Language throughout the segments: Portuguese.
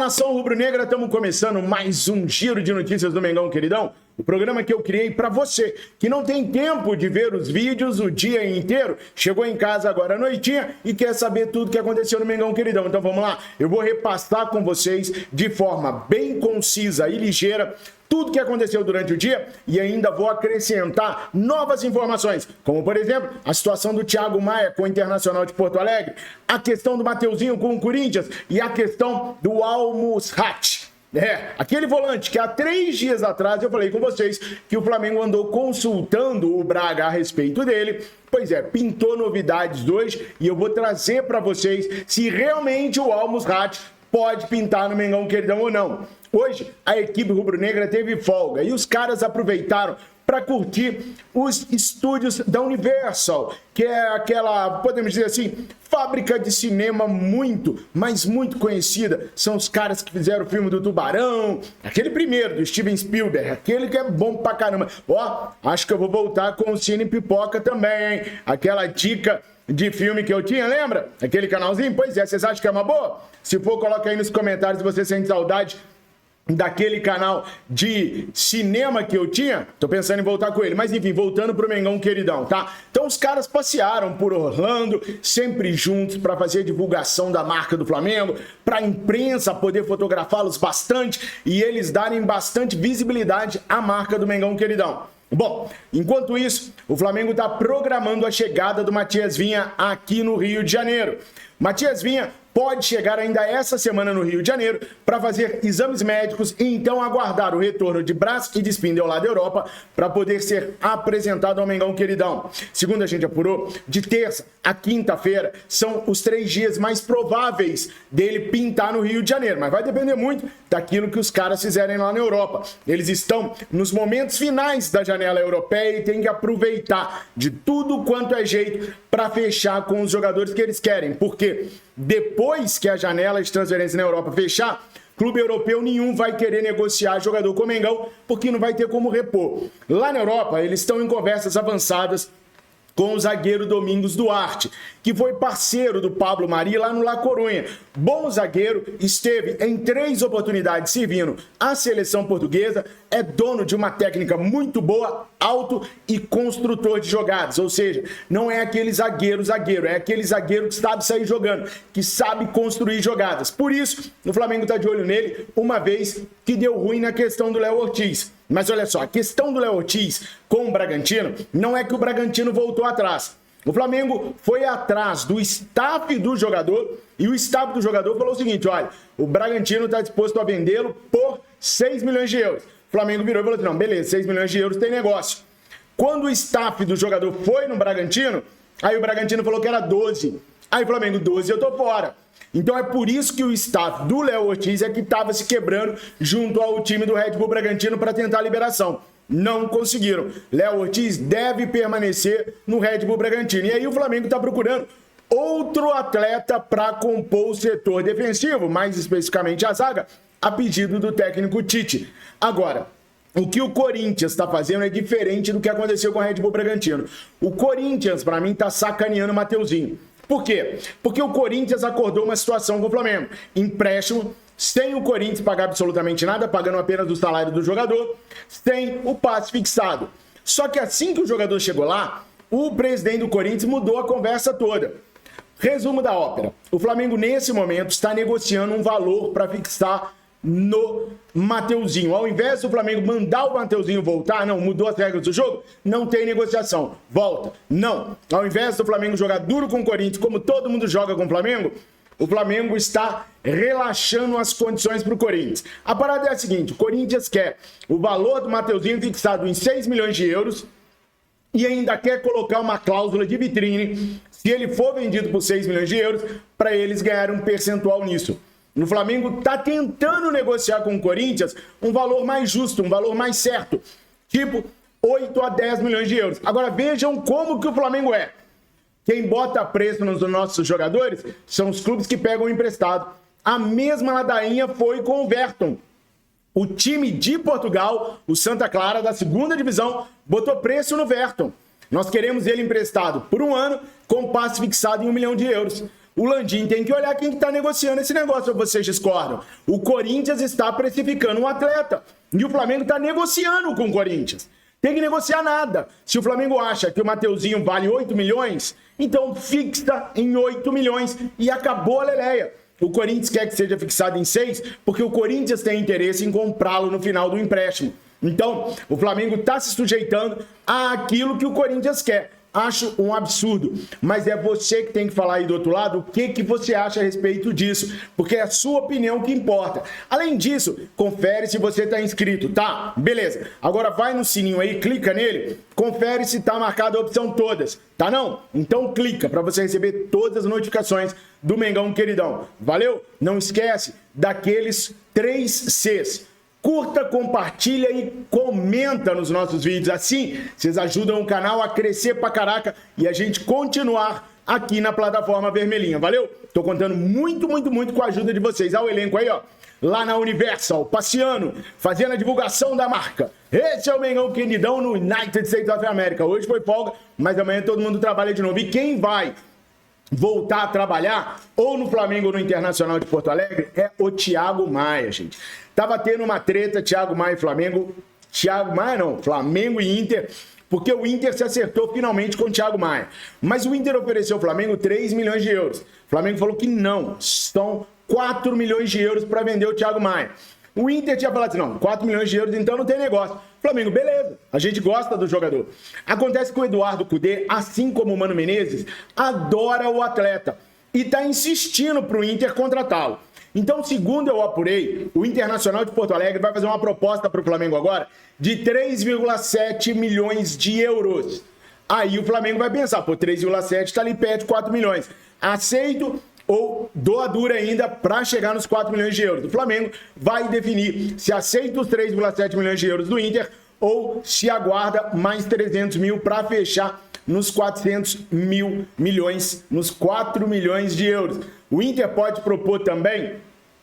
Nação Rubro-Negra, estamos começando mais um giro de notícias do Mengão Queridão, o programa que eu criei para você, que não tem tempo de ver os vídeos o dia inteiro, chegou em casa agora à noitinha e quer saber tudo que aconteceu no Mengão Queridão. Então vamos lá, eu vou repassar com vocês de forma bem concisa e ligeira tudo que aconteceu durante o dia e ainda vou acrescentar novas informações, como por exemplo, a situação do Thiago Maia com o Internacional de Porto Alegre, a questão do Mateuzinho com o Corinthians e a questão do Al-Musrat. Aquele volante que há 3 dias atrás eu falei com vocês que o Flamengo andou consultando o Braga a respeito dele. Pois é, pintou novidades hoje e eu vou trazer para vocês se realmente o Al-Musrat pode pintar no Mengão Queridão ou não. Hoje, a equipe rubro-negra teve folga e os caras aproveitaram para curtir os estúdios da Universal, que é aquela, podemos dizer assim, fábrica de cinema muito, mas muito conhecida. São os caras que fizeram o filme do Tubarão, aquele primeiro, do Steven Spielberg, aquele que é bom pra caramba. Ó, acho que eu vou voltar com o Cine Pipoca também, hein? Aquela dica de filme que eu tinha, lembra? Aquele canalzinho? Pois é, vocês acham que é uma boa? Se for, coloca aí nos comentários se você sente saudade daquele canal de cinema que eu tinha. Tô pensando em voltar com ele, mas enfim, voltando pro Mengão Queridão, tá? Então os caras passearam por Orlando, sempre juntos para fazer a divulgação da marca do Flamengo, pra imprensa poder fotografá-los bastante e eles darem bastante visibilidade à marca do Mengão Queridão. Bom, enquanto isso, o Flamengo está programando a chegada do Matias Vinha aqui no Rio de Janeiro. Matias Vinha pode chegar ainda essa semana no Rio de Janeiro para fazer exames médicos e então aguardar o retorno de Brás e de Spindle lá da Europa para poder ser apresentado ao Mengão Queridão. Segundo a gente apurou, de terça a quinta-feira são os 3 dias mais prováveis dele pintar no Rio de Janeiro, mas vai depender muito daquilo que os caras fizerem lá na Europa. Eles estão nos momentos finais da janela europeia e tem que aproveitar de tudo quanto é jeito para fechar com os jogadores que eles querem, porque depois que a janela de transferência na Europa fechar, clube europeu nenhum vai querer negociar jogador com o Mengão, porque não vai ter como repor. Lá na Europa, eles estão em conversas avançadas com o zagueiro Domingos Duarte, que foi parceiro do Pablo Mari lá no La Coruña. Bom zagueiro, esteve em 3 oportunidades servindo a seleção portuguesa, é dono de uma técnica muito boa, alto e construtor de jogadas, ou seja, não é aquele zagueiro, é aquele zagueiro que sabe sair jogando, que sabe construir jogadas. Por isso, o Flamengo está de olho nele, uma vez que deu ruim na questão do Léo Ortiz. Mas olha só, a questão do Léo Ortiz com o Bragantino não é que o Bragantino voltou atrás. O Flamengo foi atrás do staff do jogador e o staff do jogador falou o seguinte, olha, o Bragantino está disposto a vendê-lo por 6 milhões de euros. O Flamengo virou e falou assim, não, beleza, 6 milhões de euros tem negócio. Quando o staff do jogador foi no Bragantino, aí o Bragantino falou que era 12. Aí o Flamengo, 12, eu tô fora. Então é por isso que o staff do Léo Ortiz é que estava se quebrando junto ao time do Red Bull Bragantino para tentar a liberação. Não conseguiram. Léo Ortiz deve permanecer no Red Bull Bragantino. E aí o Flamengo está procurando outro atleta para compor o setor defensivo, mais especificamente a zaga, a pedido do técnico Tite. Agora, o que o Corinthians está fazendo é diferente do que aconteceu com o Red Bull Bragantino. O Corinthians, para mim, está sacaneando o Mateuzinho. Por quê? Porque o Corinthians acordou uma situação com o Flamengo. Empréstimo, sem o Corinthians pagar absolutamente nada, pagando apenas o salário do jogador, sem o passe fixado. Só que assim que o jogador chegou lá, o presidente do Corinthians mudou a conversa toda. Resumo da ópera. O Flamengo, nesse momento, está negociando um valor para fixar no Mateuzinho. Ao invés do Flamengo mandar o Mateuzinho voltar, não, mudou as regras do jogo, não tem negociação, volta, não. Ao invés do Flamengo jogar duro com o Corinthians, como todo mundo joga com o Flamengo está relaxando as condições para o Corinthians. A parada é a seguinte, o Corinthians quer o valor do Mateuzinho fixado em 6 milhões de euros e ainda quer colocar uma cláusula de vitrine, se ele for vendido por 6 milhões de euros, para eles ganharem um percentual nisso. O Flamengo está tentando negociar com o Corinthians um valor mais justo, um valor mais certo, tipo 8 a 10 milhões de euros. Agora vejam como que o Flamengo é. Quem bota preço nos nossos jogadores são os clubes que pegam emprestado. A mesma ladainha foi com o Verton. O time de Portugal, o Santa Clara, da 2ª divisão, botou preço no Verton. Nós queremos ele emprestado por 1 ano, com passe fixado em 1 milhão de euros. o Landim tem que olhar quem está negociando esse negócio, ou vocês discordam? O Corinthians está precificando um atleta e o Flamengo está negociando com o Corinthians. Tem que negociar nada. Se o Flamengo acha que o Mateuzinho vale 8 milhões, então fixa em 8 milhões e acabou a leleia. O Corinthians quer que seja fixado em 6, porque o Corinthians tem interesse em comprá-lo no final do empréstimo. Então, o Flamengo está se sujeitando àquilo que o Corinthians quer. Acho um absurdo, mas é você que tem que falar aí do outro lado o que você acha a respeito disso, porque é a sua opinião que importa. Além disso, confere se você está inscrito, tá? Beleza. Agora vai no sininho aí, clica nele, confere se está marcada a opção todas, tá não? Então clica para você receber todas as notificações do Mengão Queridão. Valeu? Não esquece daqueles 3 Cs. Curta, compartilha e comenta nos nossos vídeos. Assim, vocês ajudam o canal a crescer pra caraca e a gente continuar aqui na plataforma vermelhinha. Valeu? Tô contando muito com a ajuda de vocês. Olha o elenco aí, ó. Lá na Universal, passeando, fazendo a divulgação da marca. Esse é o Mengão Queridão no United States of America. Hoje foi folga, mas amanhã todo mundo trabalha de novo. E quem vai voltar a trabalhar, ou no Flamengo ou no Internacional de Porto Alegre, é o Thiago Maia, gente. Tava tendo uma treta, Thiago Maia e Flamengo. Thiago Maia não, Flamengo e Inter, porque o Inter se acertou finalmente com o Thiago Maia. Mas o Inter ofereceu ao Flamengo 3 milhões de euros. O Flamengo falou que não, são 4 milhões de euros para vender o Thiago Maia. O Inter tinha falado assim, não, 4 milhões de euros, então não tem negócio. Flamengo, beleza, a gente gosta do jogador. Acontece que o Eduardo Cudê, assim como o Mano Menezes, adora o atleta e está insistindo para o Inter contratá-lo. Então, segundo eu apurei, o Internacional de Porto Alegre vai fazer uma proposta para o Flamengo agora de 3,7 milhões de euros. Aí o Flamengo vai pensar, pô, 3,7 está ali perto de 4 milhões. Aceito ou dou a dura ainda para chegar nos 4 milhões de euros. O Flamengo vai definir se aceita os 3,7 milhões de euros do Inter ou se aguarda mais 300 mil para fechar nos 400 milhões, nos 4 milhões de euros. O Inter pode propor também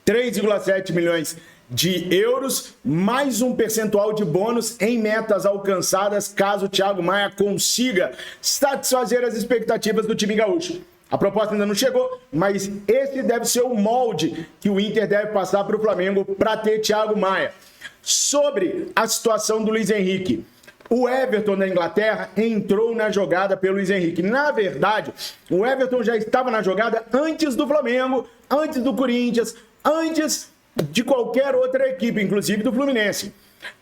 3,7 milhões de euros, mais um percentual de bônus em metas alcançadas, caso o Thiago Maia consiga satisfazer as expectativas do time gaúcho. A proposta ainda não chegou, mas esse deve ser o molde que o Inter deve passar para o Flamengo para ter Thiago Maia. Sobre a situação do Luiz Henrique, o Everton da Inglaterra entrou na jogada pelo Luiz Henrique. Na verdade, o Everton já estava na jogada antes do Flamengo, antes do Corinthians, antes de qualquer outra equipe, inclusive do Fluminense.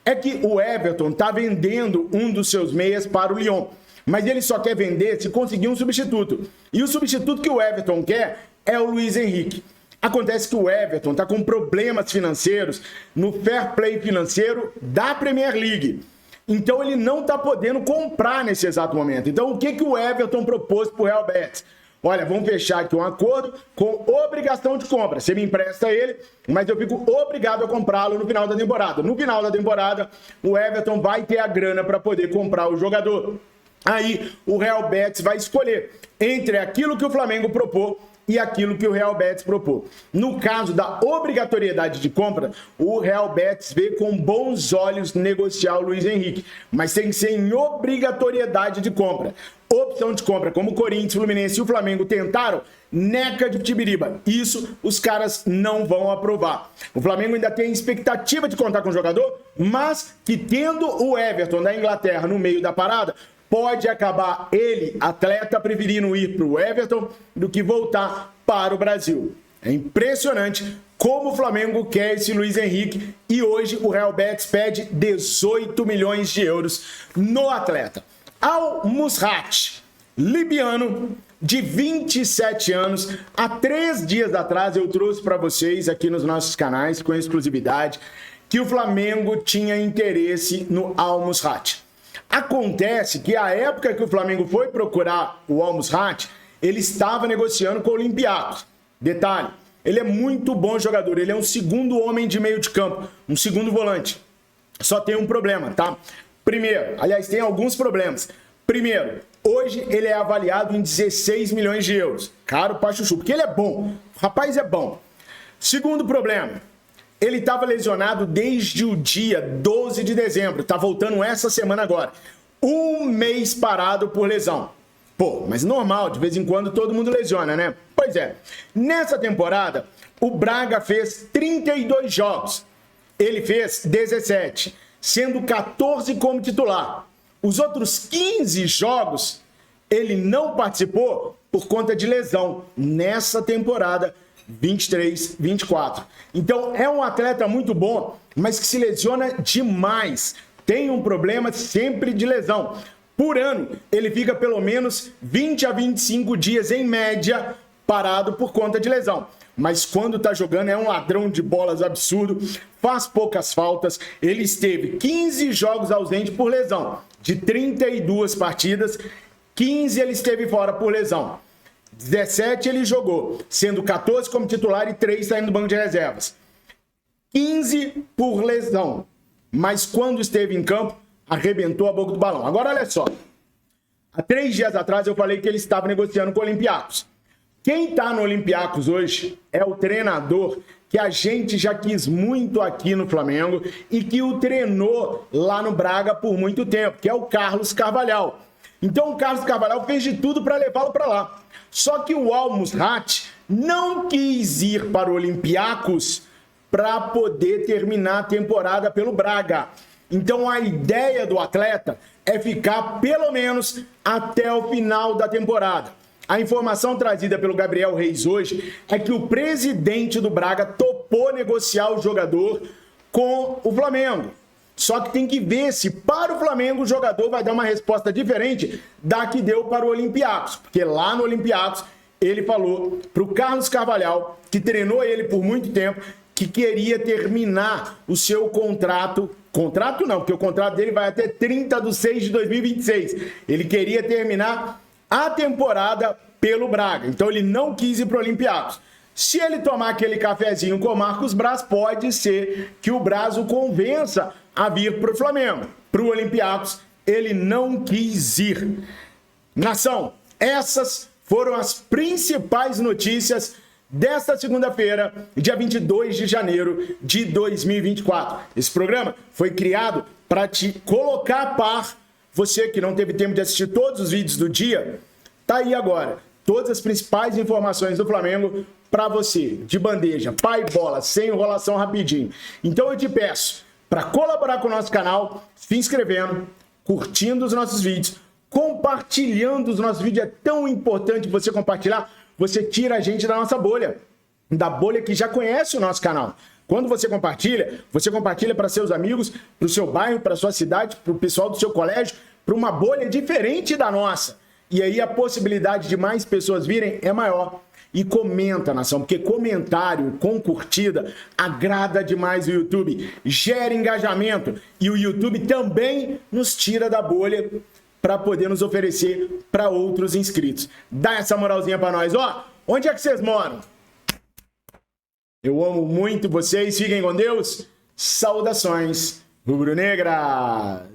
É que o Everton está vendendo um dos seus meias para o Lyon. Mas ele só quer vender se conseguir um substituto. E o substituto que o Everton quer é o Luiz Henrique. Acontece que o Everton está com problemas financeiros no fair play financeiro da Premier League. Então ele não está podendo comprar nesse exato momento. Então o que o Everton propôs para o Real Betis? Olha, vamos fechar aqui um acordo com obrigação de compra. Você me empresta ele, mas eu fico obrigado a comprá-lo no final da temporada. No final da temporada, o Everton vai ter a grana para poder comprar o jogador. Aí o Real Betis vai escolher entre aquilo que o Flamengo propôs e aquilo que o Real Betis propôs. No caso da obrigatoriedade de compra, o Real Betis vê com bons olhos negociar o Luiz Henrique, mas tem que ser em obrigatoriedade de compra. Opção de compra, como o Corinthians, o Fluminense e o Flamengo tentaram, neca de Tibiriba. Isso os caras não vão aprovar. O Flamengo ainda tem expectativa de contar com o jogador, mas que tendo o Everton da Inglaterra no meio da parada, pode acabar ele, atleta, preferindo ir para o Everton do que voltar para o Brasil. É impressionante como o Flamengo quer esse Luiz Henrique e hoje o Real Betis pede 18 milhões de euros no atleta. Al Musrati, libiano, de 27 anos, há 3 dias atrás eu trouxe para vocês aqui nos nossos canais com exclusividade que o Flamengo tinha interesse no Al Musrati. Acontece que a época que o Flamengo foi procurar o Al Musrati, ele estava negociando com o Olympiacos. Detalhe, ele é muito bom jogador, ele é um segundo homem de meio de campo, um segundo volante. Só tem um problema, tá? Primeiro, aliás, tem alguns problemas. Primeiro, hoje ele é avaliado em 16 milhões de euros. Caro pra chuchu, porque ele é bom. O rapaz é bom. Segundo problema, ele estava lesionado desde o dia 12 de dezembro. Tá voltando essa semana agora. 1 mês parado por lesão. Pô, mas normal, de vez em quando todo mundo lesiona, né? Pois é, nessa temporada, o Braga fez 32 jogos. Ele fez 17, sendo 14 como titular. Os outros 15 jogos, ele não participou por conta de lesão nessa temporada 23-24. Então, é um atleta muito bom, mas que se lesiona demais. Tem um problema sempre de lesão. Por ano, ele fica pelo menos 20 a 25 dias, em média, parado por conta de lesão. Mas quando tá jogando é um ladrão de bolas absurdo, faz poucas faltas. Ele esteve 15 jogos ausente por lesão. De 32 partidas, 15 ele esteve fora por lesão. 17 ele jogou, sendo 14 como titular e 3 saindo do banco de reservas. 15 por lesão. Mas quando esteve em campo, arrebentou a boca do balão. Agora olha só. Há 3 dias atrás eu falei que ele estava negociando com o Olympiacos. Quem está no Olympiacos hoje é o treinador que a gente já quis muito aqui no Flamengo e que o treinou lá no Braga por muito tempo, que é o Carlos Carvalhal. Então o Carlos Carvalhal fez de tudo para levá-lo para lá. Só que o Al Musrat não quis ir para o Olympiacos para poder terminar a temporada pelo Braga. Então a ideia do atleta é ficar pelo menos até o final da temporada. A informação trazida pelo Gabriel Reis hoje é que o presidente do Braga topou negociar o jogador com o Flamengo. Só que tem que ver se para o Flamengo o jogador vai dar uma resposta diferente da que deu para o Olympiacos. Porque lá no Olympiacos ele falou para o Carlos Carvalhal, que treinou ele por muito tempo, que queria terminar o seu contrato. Contrato não, porque o contrato dele vai até 30/6/2026. Ele queria terminar a temporada pelo Braga. Então ele não quis ir para o Olympiacos. Se ele tomar aquele cafezinho com o Marcos Braz, pode ser que o Braz o convença a vir para o Flamengo. Para o Olympiacos, ele não quis ir. Nação, essas foram as principais notícias desta segunda-feira, dia 22 de janeiro de 2024. Esse programa foi criado para te colocar a par. Você que não teve tempo de assistir todos os vídeos do dia, tá aí agora. Todas as principais informações do Flamengo para você, de bandeja, pai bola, sem enrolação, rapidinho. Então eu te peço para colaborar com o nosso canal, se inscrevendo, curtindo os nossos vídeos, compartilhando os nossos vídeos. É tão importante você compartilhar, você tira a gente da nossa bolha, da bolha que já conhece o nosso canal. Quando você compartilha para seus amigos, para o seu bairro, para a sua cidade, para o pessoal do seu colégio, para uma bolha diferente da nossa. E aí a possibilidade de mais pessoas virem é maior. E comenta, nação, porque comentário com curtida agrada demais o YouTube, gera engajamento. E o YouTube também nos tira da bolha para poder nos oferecer para outros inscritos. Dá essa moralzinha para nós. Ó, onde é que vocês moram? Eu amo muito vocês, fiquem com Deus. Saudações rubro-negras.